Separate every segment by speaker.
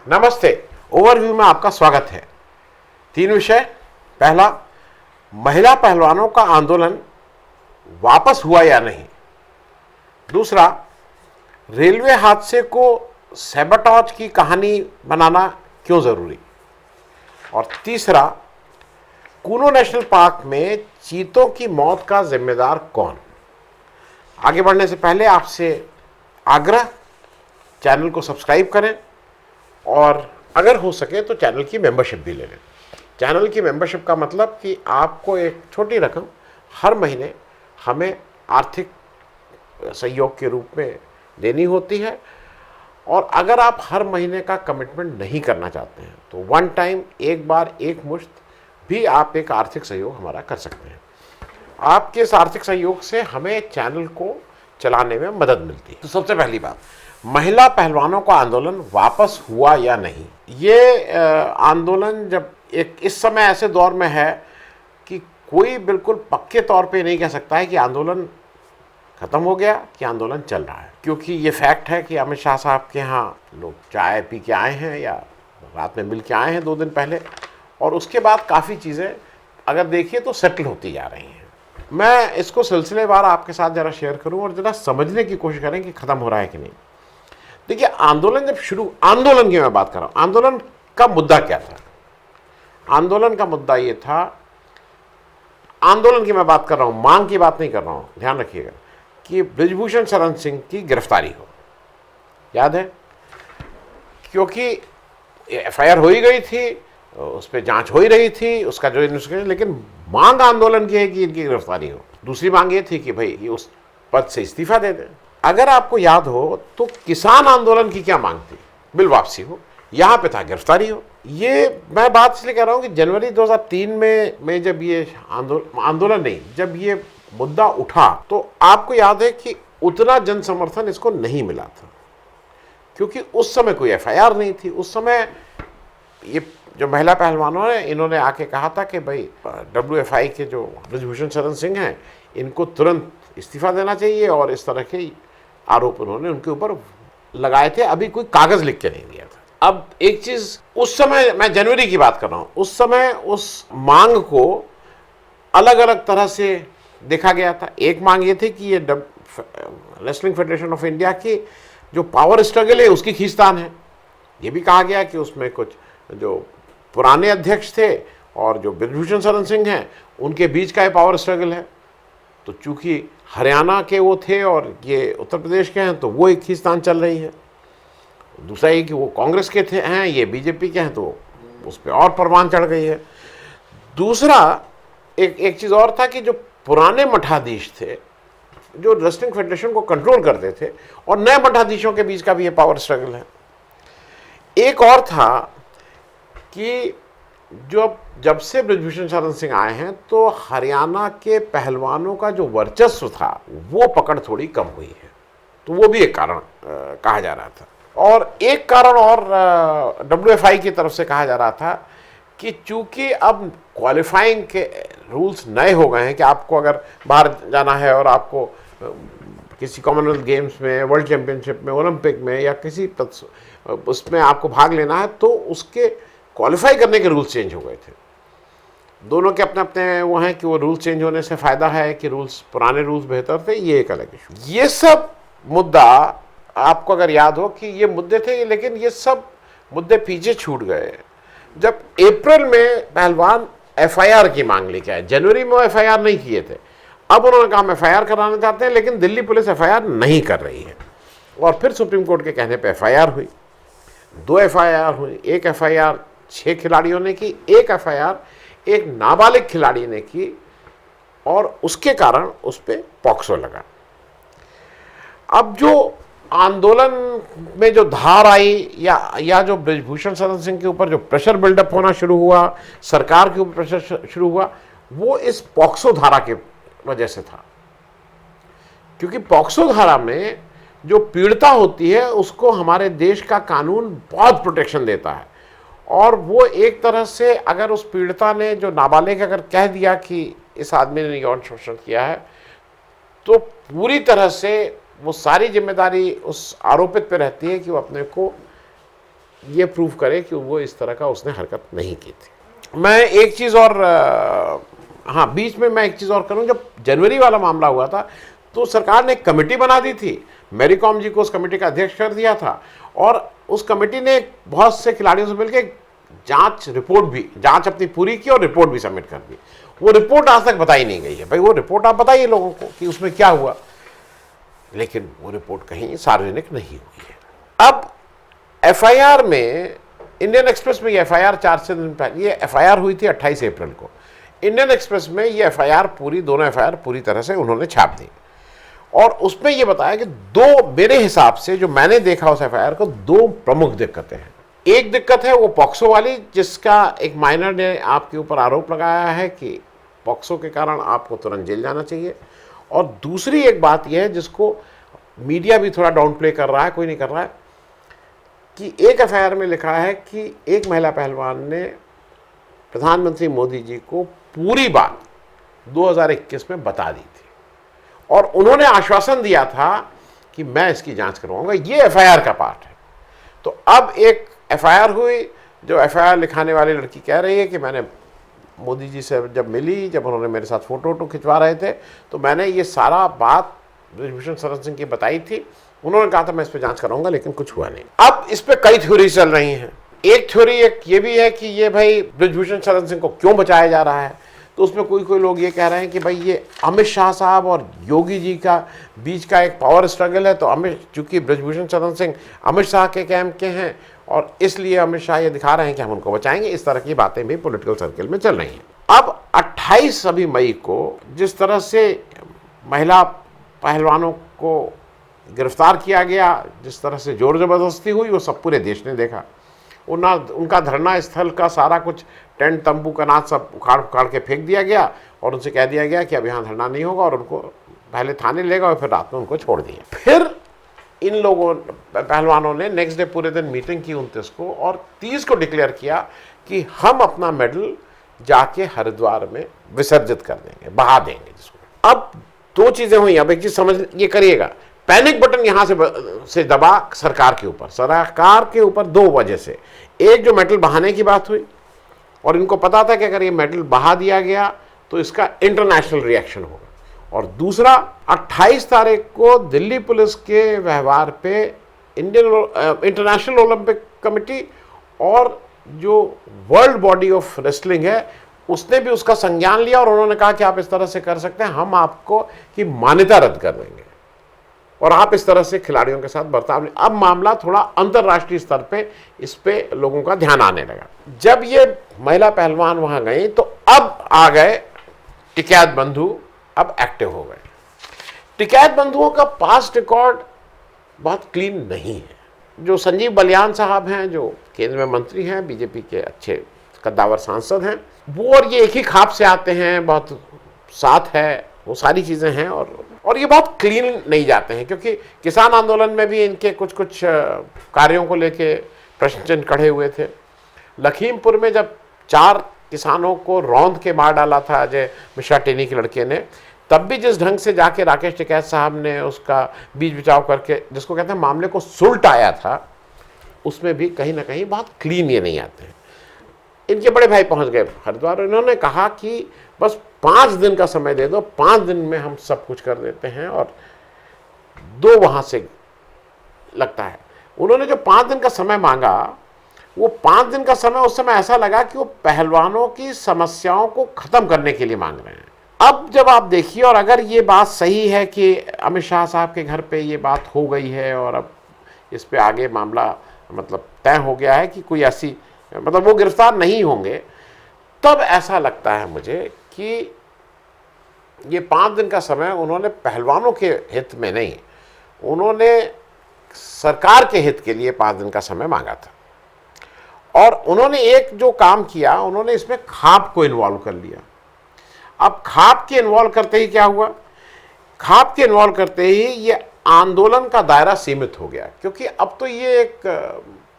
Speaker 1: नमस्ते। ओवरव्यू में आपका स्वागत है। 3 विषय। पहला, महिला पहलवानों का आंदोलन वापस हुआ या नहीं। दूसरा, रेलवे हादसे को सैबोटाज की कहानी बनाना क्यों जरूरी। और तीसरा, कूनो नेशनल पार्क में चीतों की मौत का जिम्मेदार कौन। आगे बढ़ने से पहले आपसे आग्रह, चैनल को सब्सक्राइब करें और अगर हो सके तो चैनल की मेंबरशिप भी ले लें। चैनल की मेंबरशिप का मतलब कि आपको एक छोटी रकम हर महीने हमें आर्थिक सहयोग के रूप में देनी होती है, और अगर आप हर महीने का कमिटमेंट नहीं करना चाहते हैं तो वन टाइम, एक बार, एक मुश्त भी आप एक आर्थिक सहयोग हमारा कर सकते हैं। आपके इस आर्थिक सहयोग से हमें चैनल को चलाने में मदद मिलती है। तो सबसे पहली बात, महिला पहलवानों का आंदोलन वापस हुआ या नहीं। ये आंदोलन जब इस समय ऐसे दौर में है कि कोई बिल्कुल पक्के तौर पे नहीं कह सकता है कि आंदोलन खत्म हो गया कि आंदोलन चल रहा है, क्योंकि ये फैक्ट है कि अमित शाह साहब के यहाँ लोग चाय पी के आए हैं या रात में मिल के आए हैं 2 दिन पहले, और उसके बाद काफ़ी चीज़ें अगर देखिए तो सेटल होती जा रही हैं। मैं इसको सिलसिलेवार आपके साथ ज़रा शेयर करूँ और ज़रा समझने की कोशिश करें कि ख़त्म हो रहा है कि नहीं। देखिए, आंदोलन जब शुरू, आंदोलन की मैं बात कर रहा हूँ, आंदोलन का मुद्दा क्या था। आंदोलन का मुद्दा ये था, आंदोलन की मैं बात कर रहा हूँ, मांग की बात नहीं कर रहा हूँ, ध्यान रखिएगा, कि बृजभूषण शरण सिंह की गिरफ्तारी हो। याद है, क्योंकि एफआईआर हो ही गई थी, उस पर जांच हो ही रही थी, उसका जो इन्वेस्टिगेशन, लेकिन मांग आंदोलन की है कि इनकी गिरफ्तारी हो। दूसरी मांग ये थी कि भाई ये उस पद से इस्तीफा दे दें। अगर आपको याद हो तो किसान आंदोलन की क्या मांग थी, बिल वापसी हो, यहाँ पे था गिरफ्तारी हो। ये मैं बात इसलिए कह रहा हूँ कि जनवरी 2003 में जब ये आंदोलन नहीं, जब ये मुद्दा उठा तो आपको याद है कि उतना जन समर्थन इसको नहीं मिला था, क्योंकि उस समय कोई एफआईआर नहीं थी। उस समय ये जो महिला पहलवानों ने, इन्होंने आके कहा था कि भाई WFI के जो बृजभूषण शरण सिंह हैं, इनको तुरंत इस्तीफा देना चाहिए, और इस तरह के आरोप उन्होंने उनके ऊपर लगाए थे। अभी कोई कागज लिख के नहीं दिया था। अब एक चीज, उस समय, मैं जनवरी की बात कर रहा हूं, उस समय उस मांग को अलग अलग तरह से देखा गया था। एक मांग ये थी कि ये रेसलिंग फेडरेशन ऑफ इंडिया की जो पावर स्ट्रगल है उसकी खींचतान है। ये भी कहा गया कि उसमें कुछ जो पुराने अध्यक्ष थे और जो बृजभूषण शरण सिंह हैं उनके बीच का ये पावर स्ट्रगल है। तो चूंकि हरियाणा के वो थे और ये उत्तर प्रदेश के हैं, तो वो एक खींचतान चल रही है। दूसरा ये कि वो कांग्रेस के हैं, ये बीजेपी के हैं, तो उस पर और परवान चढ़ गई है। दूसरा एक चीज़ और था कि जो पुराने मठाधीश थे, जो रेसलिंग फेडरेशन को कंट्रोल करते थे, और नए मठाधीशों के बीच का भी ये पावर स्ट्रगल है। एक और था कि जब से बृजभूषण शरण सिंह आए हैं तो हरियाणा के पहलवानों का जो वर्चस्व था वो पकड़ थोड़ी कम हुई है, तो वो भी एक कारण कहा जा रहा था। और एक कारण और WFI की तरफ से कहा जा रहा था कि चूंकि अब क्वालिफाइंग के रूल्स नए हो गए हैं कि आपको अगर बाहर जाना है और आपको किसी कॉमनवेल्थ गेम्स में, वर्ल्ड चैंपियनशिप में, ओलंपिक में या किसी उसमें आपको भाग लेना है, तो उसके क्वालिफाई करने के रूल्स चेंज हो गए थे। दोनों के अपने अपने वो हैं कि वो रूल्स चेंज होने से फ़ायदा है कि पुराने रूल्स बेहतर थे, ये एक अलग इशू। ये सब मुद्दा आपको अगर याद हो कि ये मुद्दे थे, लेकिन ये सब मुद्दे पीछे छूट गए जब अप्रैल में पहलवान एफआईआर की मांग लेके आए। जनवरी में वो एफआईआर नहीं किए थे, अब उन्होंने कहा हम एफआईआर कराना चाहते हैं, लेकिन दिल्ली पुलिस एफआईआर नहीं कर रही है। और फिर सुप्रीम कोर्ट के कहने पर एफआईआर हुई, 2 एफआईआर हुई। एक एफआईआर 6 खिलाड़ियों ने की, एक एफआईआर एक नाबालिग खिलाड़ी ने की, और उसके कारण उस पर पॉक्सो लगा। अब जो आंदोलन में जो धार आई या जो बृजभूषण शरण सिंह के ऊपर जो प्रेशर बिल्डअप होना शुरू हुआ, सरकार के ऊपर प्रेशर शुरू हुआ, वो इस पॉक्सो धारा के वजह से था। क्योंकि पॉक्सो धारा में जो पीड़िता होती है उसको हमारे देश का कानून बहुत प्रोटेक्शन देता है, और वो एक तरह से अगर उस पीड़िता ने, जो नाबालिग अगर कह दिया कि इस आदमी ने यौन शोषण किया है, तो पूरी तरह से वो सारी जिम्मेदारी उस आरोपित पे रहती है कि वो अपने को ये प्रूव करे कि वो इस तरह का उसने हरकत नहीं की थी। मैं एक चीज़ और हाँ, बीच में मैं एक चीज़ और करूँ, जब जनवरी वाला मामला हुआ था तो सरकार ने एक कमेटी बना दी थी, मैरी कॉम जी को उस कमेटी का अध्यक्ष कर दिया था, और उस कमेटी ने बहुत से खिलाड़ियों से मिलकर जांच अपनी पूरी की और रिपोर्ट भी सबमिट कर दी। वो रिपोर्ट आज तक बताई नहीं गई है। भाई वो रिपोर्ट आप बताइए लोगों को कि उसमें क्या हुआ, लेकिन वो रिपोर्ट कहीं सार्वजनिक नहीं हुई है। अब एफआईआर में, इंडियन एक्सप्रेस में ये एफआईआर 4 से दिन पहले, ये एफआईआर हुई थी 28 अप्रैल को। इंडियन एक्सप्रेस में ये एफआईआर दोनों एफआईआर पूरी तरह से उन्होंने छाप दी, और उसमें ये बताया कि मेरे हिसाब से जो मैंने देखा उस एफआईआर को, 2 प्रमुख दिक्कतें हैं। एक दिक्कत है वो पॉक्सो वाली, जिसका एक माइनर ने आपके ऊपर आरोप लगाया है कि पॉक्सो के कारण आपको तुरंत जेल जाना चाहिए, और दूसरी एक बात यह है जिसको मीडिया भी थोड़ा डाउन प्ले कर रहा है, कोई नहीं कर रहा है, कि एक एफआईआर में लिखा है कि एक महिला पहलवान ने प्रधानमंत्री मोदी जी को पूरी बात 2021 में बता दी थी, और उन्होंने आश्वासन दिया था कि मैं इसकी जांच करवाऊंगा। ये एफआईआर का पार्ट है। तो अब एक एफआईआर हुई, जो एफआईआर लिखाने वाली लड़की कह रही है कि मैंने मोदी जी से जब मिली, जब उन्होंने मेरे साथ फोटो खिंचवा रहे थे, तो मैंने ये सारा बात ब्रिजभूषण शरण सिंह की बताई थी। उन्होंने कहा था मैं इस पर जांच कराऊंगा, लेकिन कुछ हुआ नहीं। अब इस पर कई थ्योरी चल रही हैं। एक थ्योरी ये भी है कि ये भाई ब्रिजभूषण शरण सिंह को क्यों बचाया जा रहा है। तो उसमें कोई लोग ये कह रहे हैं कि भाई ये अमित शाह साहब और योगी जी का बीच का एक पावर स्ट्रगल है, तो चूंकि ब्रिजभूषण शरण सिंह अमित शाह के कैंप के हैं, और इसलिए अमित शाह ये दिखा रहे हैं कि हम उनको बचाएंगे। इस तरह की बातें भी पॉलिटिकल सर्कल में चल रही हैं। अब 28 मई को जिस तरह से महिला पहलवानों को गिरफ्तार किया गया, जिस तरह से जोर जबरदस्ती हुई, वो सब पूरे देश ने देखा। उनका धरना स्थल का सारा कुछ टेंट तंबू का नाच सब उखाड़ के फेंक दिया गया, और उनसे कह दिया गया कि अब यहाँ धरना नहीं होगा, और उनको पहले थाने लेगा और फिर रात में उनको छोड़ दिया। फिर इन लोगों पहलवानों ने नेक्स्ट डे पूरे दिन मीटिंग की 29 को, और 30 को डिक्लेयर किया कि हम अपना मेडल जाके हरिद्वार में विसर्जित कर देंगे, बहा देंगे जिसको। अब 2 चीज़ें हुई। अब एक चीज़ समझ ये करिएगा, पैनिक बटन यहां से दबा सरकार के ऊपर 2 वजह से। एक, जो मेडल बहाने की बात हुई, और इनको पता था कि अगर ये मेडल बहा दिया गया तो इसका इंटरनेशनल रिएक्शन होगा, और दूसरा 28 तारीख को दिल्ली पुलिस के व्यवहार पे इंटरनेशनल ओलंपिक कमेटी और जो वर्ल्ड बॉडी ऑफ रेसलिंग है उसने भी उसका संज्ञान लिया, और उन्होंने कहा कि आप इस तरह से कर सकते हैं, हम आपको की मान्यता रद्द कर देंगे, और आप इस तरह से खिलाड़ियों के साथ बर्ताव नहीं। अब मामला थोड़ा अंतर्राष्ट्रीय स्तर पे, इस पे लोगों का ध्यान आने लगा। जब ये महिला पहलवान वहां गई तो अब आ गए टिकैत बंधु, अब एक्टिव हो गए। टिकैत बंधुओं का पास्ट रिकॉर्ड बहुत क्लीन नहीं है। जो संजीव बलियान साहब हैं, जो केंद्र में मंत्री हैं, बीजेपी के अच्छे कद्दावर सांसद हैं, वो और ये एक ही खाप से आते हैं, बहुत साथ है, वो सारी चीज़ें हैं, और ये बहुत क्लीन नहीं जाते हैं, क्योंकि किसान आंदोलन में भी इनके कुछ कार्यों को लेके प्रश्न चिन्ह खड़े हुए थे। लखीमपुर में जब 4 किसानों को रौंद के मार डाला था अजय मिश्रा टेनी के लड़के ने, तब भी जिस ढंग से जाके राकेश टिकैत साहब ने उसका बीच बचाव करके, जिसको कहते हैं मामले को सुलटाया था, उसमें भी कहीं ना कहीं बहुत क्लीन ये नहीं आते हैं। इनके बड़े भाई पहुंच गए हरिद्वार, इन्होंने कहा कि बस 5 दिन का समय दे दो, 5 दिन में हम सब कुछ कर देते हैं, और 2 वहां से लगता है। उन्होंने जो 5 दिन का समय मांगा, वो 5 दिन का समय उस समय ऐसा लगा कि वो पहलवानों की समस्याओं को खत्म करने के लिए मांग रहे हैं। अब जब आप देखिए, और अगर ये बात सही है कि अमित शाह साहब के घर पे ये बात हो गई है, और अब इस पे आगे मामला मतलब तय हो गया है कि कोई ऐसी मतलब वो गिरफ्तार नहीं होंगे, तब ऐसा लगता है मुझे कि ये 5 दिन का समय उन्होंने पहलवानों के हित में नहीं, उन्होंने सरकार के हित के लिए 5 दिन का समय मांगा था। और उन्होंने एक जो काम किया, उन्होंने इसमें खाप को इन्वॉल्व कर लिया। अब खाप के इन्वॉल्व करते ही क्या हुआ, खाप के इन्वॉल्व करते ही ये आंदोलन का दायरा सीमित हो गया, क्योंकि अब तो ये एक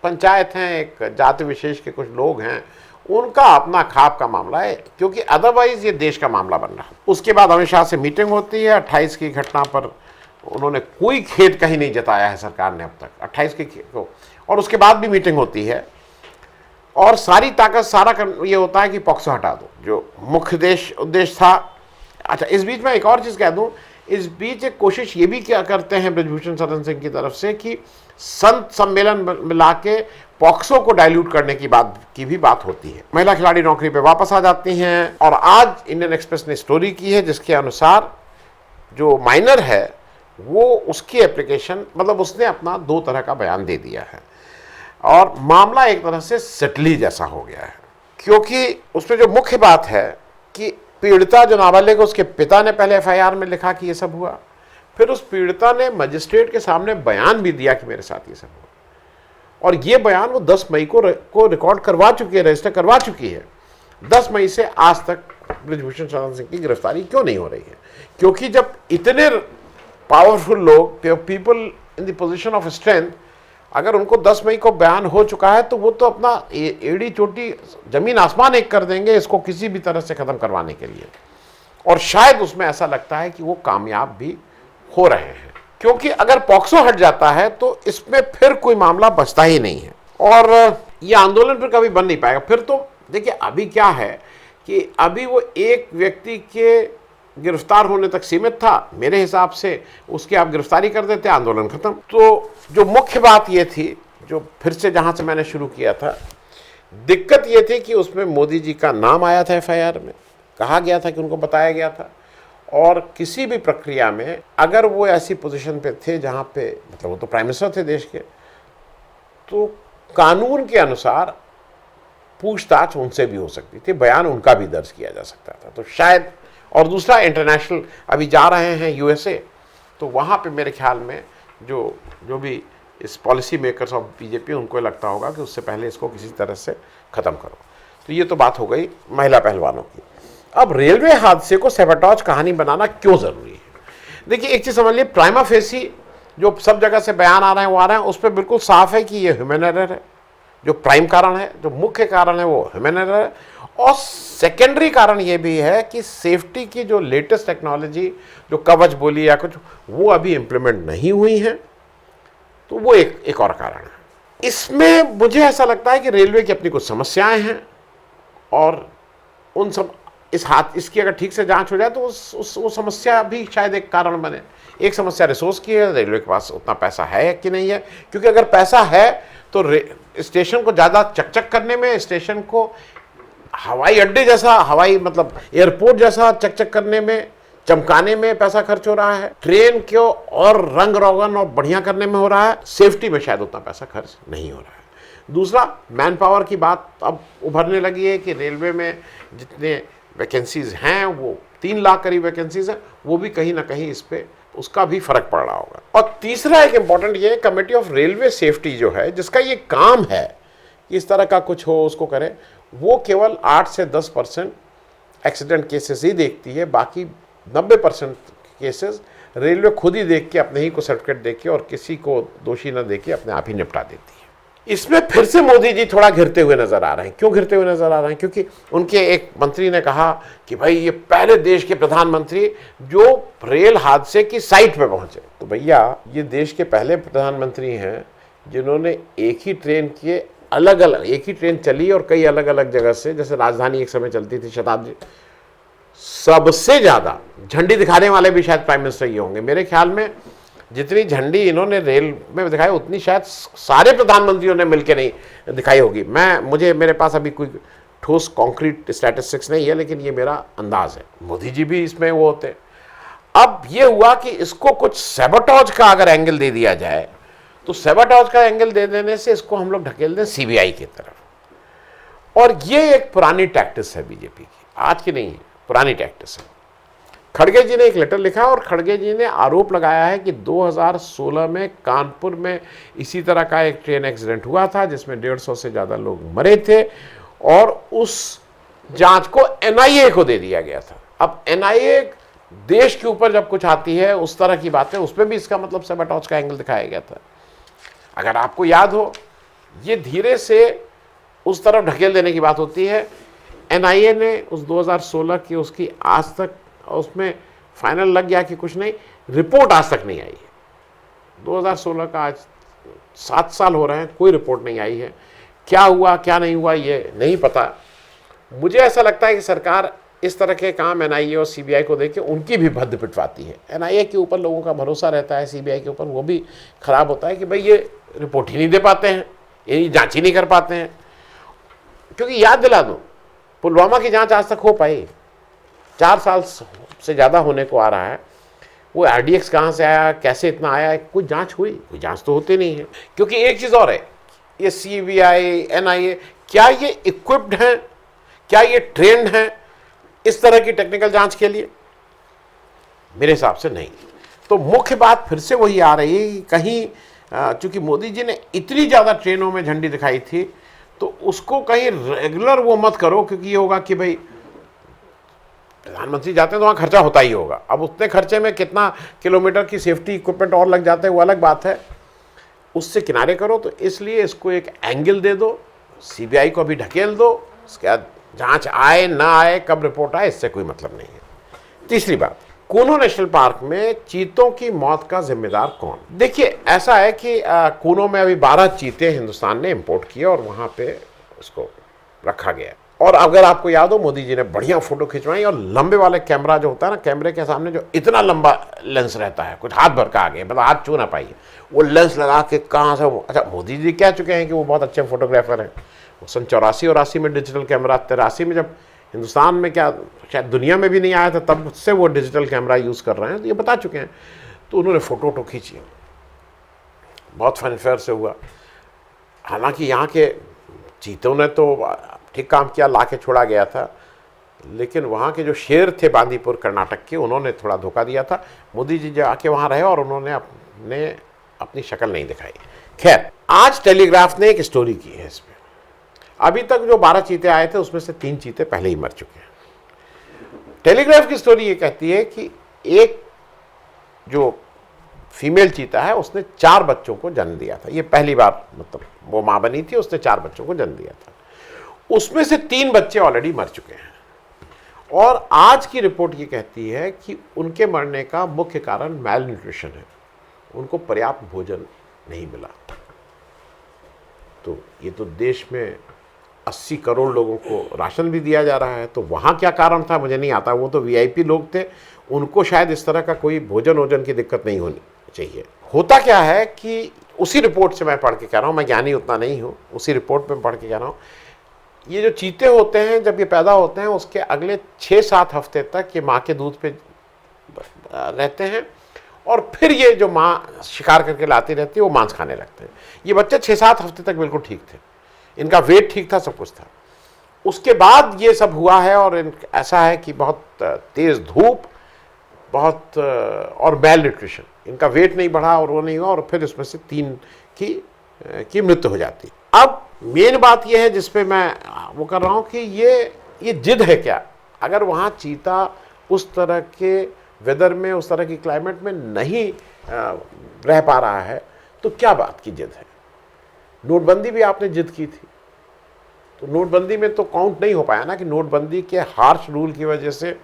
Speaker 1: पंचायत है, एक जाति विशेष के कुछ लोग हैं, उनका अपना खाप का मामला है, क्योंकि अदरवाइज ये देश का मामला बन रहा है। उसके बाद अमित शाह से मीटिंग होती है 28 की घटना पर, उन्होंने कोई खेद कहीं नहीं जताया है सरकार ने अब तक 28 की को, और उसके बाद भी मीटिंग होती है और सारी ताकत ये होता है कि पॉक्सो हटा दो, जो मुख्य उद्देश्य था। अच्छा, इस बीच में एक और चीज़ कह दूं, इस बीच एक कोशिश ये भी क्या करते हैं ब्रजभूषण शरण सिंह की तरफ से कि संत सम्मेलन मिला के पॉक्सो को डाइल्यूट करने की भी बात होती है। महिला खिलाड़ी नौकरी पे वापस आ जाती हैं और आज इंडियन एक्सप्रेस ने स्टोरी की है जिसके अनुसार जो माइनर है वो उसकी एप्लीकेशन, मतलब उसने अपना 2 तरह का बयान दे दिया है और मामला एक तरह से सेटली जैसा हो गया है, क्योंकि उसमें जो मुख्य बात है कि पीड़िता जो नाबालिग, उसके पिता ने पहले एफआईआर में लिखा कि ये सब हुआ, फिर उस पीड़िता ने मजिस्ट्रेट के सामने बयान भी दिया कि मेरे साथ ये सब हुआ, और ये बयान वो 10 मई को रिकॉर्ड करवा चुकी है, रजिस्टर करवा चुकी है। 10 मई से आज तक ब्रजभूषण शरण सिंह की गिरफ्तारी क्यों नहीं हो रही है? क्योंकि जब इतने पावरफुल लोग, people in the position of strength, अगर उनको 10 मई को बयान हो चुका है तो वो तो अपना एड़ी चोटी जमीन आसमान एक कर देंगे इसको किसी भी तरह से खत्म करवाने के लिए, और शायद उसमें ऐसा लगता है कि वो कामयाब भी हो रहे हैं, क्योंकि अगर पॉक्सो हट जाता है तो इसमें फिर कोई मामला बचता ही नहीं है और ये आंदोलन फिर कभी बन नहीं पाएगा। फिर तो देखिए अभी क्या है कि अभी वो एक व्यक्ति के गिरफ्तार होने तक सीमित था, मेरे हिसाब से उसकी आप गिरफ्तारी कर देते, आंदोलन खत्म। तो जो मुख्य बात ये थी, जो फिर से जहां से मैंने शुरू किया था, दिक्कत ये थी कि उसमें मोदी जी का नाम आया था एफआईआर में, कहा गया था कि उनको बताया गया था, और किसी भी प्रक्रिया में अगर वो ऐसी पोजीशन पे थे जहां पे, मतलब वो तो प्राइम मिनिस्टर थे देश के, तो कानून के अनुसार पूछताछ उनसे भी हो सकती थी, बयान उनका भी दर्ज किया जा सकता था। तो शायद, और दूसरा इंटरनेशनल अभी जा रहे हैं यूएसए, तो वहाँ पे मेरे ख्याल में जो भी इस पॉलिसी मेकर्स ऑफ बीजेपी, उनको लगता होगा कि उससे पहले इसको किसी तरह से ख़त्म करो। तो ये तो बात हो गई महिला पहलवानों की। अब रेलवे हादसे को सैबोटेज कहानी बनाना क्यों ज़रूरी है? देखिए एक चीज़ समझ लीजिए, प्राइमा फेसी जो सब जगह से बयान आ रहे हैं वो आ रहे हैं, उस पर बिल्कुल साफ है कि ये ह्यूमन एरर है। जो प्राइम कारण है, जो मुख्य कारण है वो ह्यूमन एरर है, और सेकेंडरी कारण ये भी है कि सेफ्टी की जो लेटेस्ट टेक्नोलॉजी, जो कवच बोली या कुछ, वो अभी इम्प्लीमेंट नहीं हुई है, तो वो एक और कारण है। इसमें मुझे ऐसा लगता है कि रेलवे की अपनी कुछ समस्याएं हैं, और उन सब इसकी अगर ठीक से जांच हो जाए तो वो समस्या भी शायद एक कारण बने। एक समस्या रिसोर्स की है, रेलवे के पास उतना पैसा है कि नहीं है, क्योंकि अगर पैसा है तो स्टेशन को ज़्यादा चकचक करने में, स्टेशन को हवाई अड्डे जैसा, मतलब एयरपोर्ट जैसा चकचक करने में, चमकाने में पैसा खर्च हो रहा है। ट्रेन को और रंग रोगन और बढ़िया करने में हो रहा है, सेफ्टी में शायद उतना पैसा खर्च नहीं हो रहा है। दूसरा, मैन पावर की बात अब उभरने लगी है कि रेलवे में जितने वैकेंसीज हैं, वो 3 लाख करीब वैकेंसीज हैं, वो भी कहीं ना कहीं इस पे उसका भी फर्क पड़ रहा होगा। और तीसरा एक इंपॉर्टेंट ये, कमेटी ऑफ रेलवे सेफ्टी जो है, जिसका ये काम है कि इस तरह का कुछ हो उसको करे, वो केवल 8 से 10% एक्सीडेंट केसेस ही देखती है। बाकी 90% केसेस रेलवे खुद ही देख के, अपने ही को सर्टिफिकेट दे के और किसी को दोषी न दे के अपने आप ही निपटा देती है। इसमें फिर से मोदी जी थोड़ा घिरते हुए नजर आ रहे हैं। क्यों घिरते हुए नजर आ रहे हैं? क्योंकि उनके एक मंत्री ने कहा कि भाई ये पहले देश के प्रधानमंत्री जो रेल हादसे की साइट पे पहुंचे। तो भैया, ये देश के पहले प्रधानमंत्री हैं जिन्होंने एक ही ट्रेन चली और कई अलग अलग जगह से, जैसे राजधानी एक समय चलती थी, शताब्दी, सबसे ज्यादा झंडी दिखाने वाले भी शायद प्राइम मिनिस्टर ये होंगे। मेरे ख्याल में जितनी झंडी इन्होंने रेल में दिखाई, उतनी शायद सारे प्रधानमंत्रियों ने मिलकर नहीं दिखाई होगी। मेरे पास अभी कोई ठोस कॉन्क्रीट स्टैटिस्टिक्स नहीं है, लेकिन ये मेरा अंदाज है। मोदी जी भी इसमें वो होते। अब ये हुआ कि इसको कुछ सैबोटेज का अगर एंगल दे दिया जाए, तो सैबोटेज का एंगल दे देने से इसको हम लोग ढकेल दें सीबीआई की तरफ। और ये एक पुरानी टैक्टिस है बीजेपी की, आज की नहीं है, पुरानी टैक्टिस है। खड़गे जी ने एक लेटर लिखा और खड़गे जी ने आरोप लगाया है कि 2016 में कानपुर में इसी तरह का एक ट्रेन एक्सीडेंट हुआ था जिसमें 150 से ज़्यादा लोग मरे थे, और उस जांच को एनआईए को दे दिया गया था। अब एनआईए देश के ऊपर जब कुछ आती है उस तरह की बातें, उसमें भी इसका मतलब सैबोटेज का एंगल दिखाया गया था। अगर आपको याद हो, ये धीरे से उस तरफ ढकेल देने की बात होती है। एनआईए ने उस 2016 की उसकी आज तक उसमें फाइनल लग गया कि कुछ नहीं, रिपोर्ट आज तक नहीं आई है। 2016 का आज 7 साल हो रहे हैं, कोई रिपोर्ट नहीं आई है। क्या हुआ क्या नहीं हुआ ये नहीं पता। मुझे ऐसा लगता है कि सरकार इस तरह के काम एनआईए और सीबीआई को देके उनकी भी भद्द पिटवाती है। एनआईए के ऊपर लोगों का भरोसा रहता है, सीबीआई के ऊपर वो भी खराब होता है कि भाई ये रिपोर्ट ही नहीं दे पाते हैं, ये जांच ही नहीं कर पाते हैं। क्योंकि याद दिला दूं, पुलवामा की जांच आज तक हो पाई? 4 साल से ज़्यादा होने को आ रहा है। वो आरडीएक्स कहाँ से आया, कैसे इतना आया, कोई जांच हुई? कोई जांच तो होती नहीं है। क्योंकि एक चीज़ और है, ये सीबीआई एनआईए क्या ये इक्विप्ड हैं, क्या ये ट्रेंड हैं इस तरह की टेक्निकल जांच के लिए? मेरे हिसाब से नहीं। तो मुख्य बात फिर से वही आ रही है कि कहीं चूंकि मोदी जी ने इतनी ज़्यादा ट्रेनों में झंडी दिखाई थी, तो उसको कहीं रेगुलर वो मत करो, क्योंकि ये होगा कि भाई प्रधानमंत्री जाते हैं तो वहाँ खर्चा होता ही होगा। अब उतने खर्चे में कितना किलोमीटर की सेफ्टी इक्विपमेंट और लग जाते हैं वो अलग बात है, उससे किनारे करो। तो इसलिए इसको एक एंगल दे दो, सीबीआई को अभी ढकेल दो, उसके बाद जांच आए ना आए, कब रिपोर्ट आए, इससे कोई मतलब नहीं है। तीसरी बात, कूनो नेशनल पार्क में चीतों की मौत का जिम्मेदार कौन? देखिए ऐसा है कि कूनो में अभी 12 चीते हिंदुस्तान ने इंपोर्ट किए और वहां पे उसको रखा गया। और अगर आपको याद हो, मोदी जी ने बढ़िया फोटो खिंचवाई और लंबे वाले कैमरा जो होता है ना, कैमरे के सामने जो इतना लंबा लेंस रहता है, कुछ हाथ भर का आगे, मतलब हाथ छू ना पाइए, वो लेंस लगा के कहाँ से। अच्छा, मोदी जी कह चुके हैं कि वो बहुत अच्छे फोटोग्राफर हैं। वो सन 84-84 में डिजिटल कैमरा, 83 में जब हिंदुस्तान में, क्या शायद दुनिया में भी नहीं आया था, तब से वो डिजिटल कैमरा यूज़ कर रहे हैं, तो ये बता चुके हैं। तो उन्होंने फ़ोटो खींची, बहुत फनफेयर से हुआ। हालांकि यहाँ के चीतों ने तो ठीक काम किया, ला के छोड़ा गया था, लेकिन वहाँ के जो शेर थे बांदीपुर कर्नाटक के, उन्होंने थोड़ा धोखा दिया था। मोदी जी जाके वहाँ रहे और उन्होंने अपनी शक्ल नहीं दिखाई। खैर, आज टेलीग्राफ ने एक स्टोरी की है इसमें। अभी तक जो 12 चीते आए थे उसमें से 3 चीते पहले ही मर चुके हैं। टेलीग्राफ की स्टोरी ये कहती है कि एक जो फीमेल चीता है उसने 4 बच्चों को जन्म दिया था। ये पहली बार, मतलब वो माँ बनी थी, उसने 4 बच्चों को जन्म दिया था। उसमें से 3 बच्चे ऑलरेडी मर चुके हैं। और आज की रिपोर्ट ये कहती है कि उनके मरने का मुख्य कारण मैल न्यूट्रिशन है, उनको पर्याप्त भोजन नहीं मिला। तो ये तो देश में 80 करोड़ लोगों को राशन भी दिया जा रहा है, तो वहाँ क्या कारण था मुझे नहीं आता। वो तो वीआईपी लोग थे, उनको शायद इस तरह का कोई भोजन की दिक्कत नहीं होनी चाहिए। होता क्या है कि उसी रिपोर्ट से मैं पढ़ के कह रहा हूँ, मैं ज्ञानी उतना नहीं हूँ, उसी रिपोर्ट में पढ़ के कह रहा हूँ, ये जो चीते होते हैं जब ये पैदा होते हैं उसके अगले 6-7 हफ्ते तक ये माँ के दूध पे रहते हैं, और फिर ये जो माँ शिकार करके लाती रहती है वो मांस खाने लगते हैं। ये बच्चे 6-7 हफ्ते तक बिल्कुल ठीक थे, इनका वेट ठीक था, सब कुछ था। उसके बाद ये सब हुआ है, और ऐसा है कि बहुत तेज़ धूप, बहुत और मैल न्यूट्रिशन, इनका वेट नहीं बढ़ा और वो नहीं हुआ, और फिर इसमें से 3 की मृत्यु हो जाती। अब मेन बात यह है जिसपे मैं वो कर रहा हूँ कि ये जिद है क्या? अगर वहाँ चीता उस तरह के वेदर में, उस तरह की क्लाइमेट में नहीं रह पा रहा है, तो क्या बात की जिद है? नोटबंदी भी आपने जिद की थी, तो नोटबंदी में तो काउंट नहीं हो पाया ना कि नोटबंदी के हार्श रूल की वजह से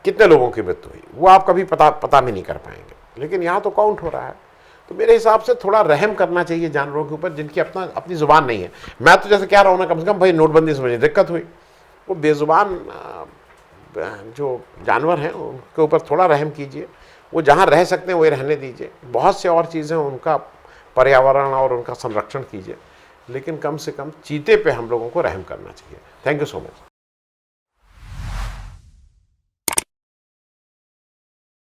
Speaker 1: कितने लोगों की मृत्यु हुई, वो आप कभी पता भी नहीं कर पाएंगे। लेकिन यहाँ तो काउंट हो रहा है। तो मेरे हिसाब से थोड़ा रहम करना चाहिए जानवरों के ऊपर जिनकी अपनी ज़ुबान नहीं है। मैं तो जैसे कह रहा हूँ ना, कम से कम भाई नोटबंदी से मुझे दिक्कत हुई, वो बेज़ुबान जो जानवर हैं उनके ऊपर थोड़ा रहम कीजिए। वो जहाँ रह सकते हैं वही रहने दीजिए। बहुत से और चीज़ें उनका पर्यावरण और उनका संरक्षण कीजिए, लेकिन कम से कम चीते पे हम लोगों को रहम करना चाहिए। Thank you so much.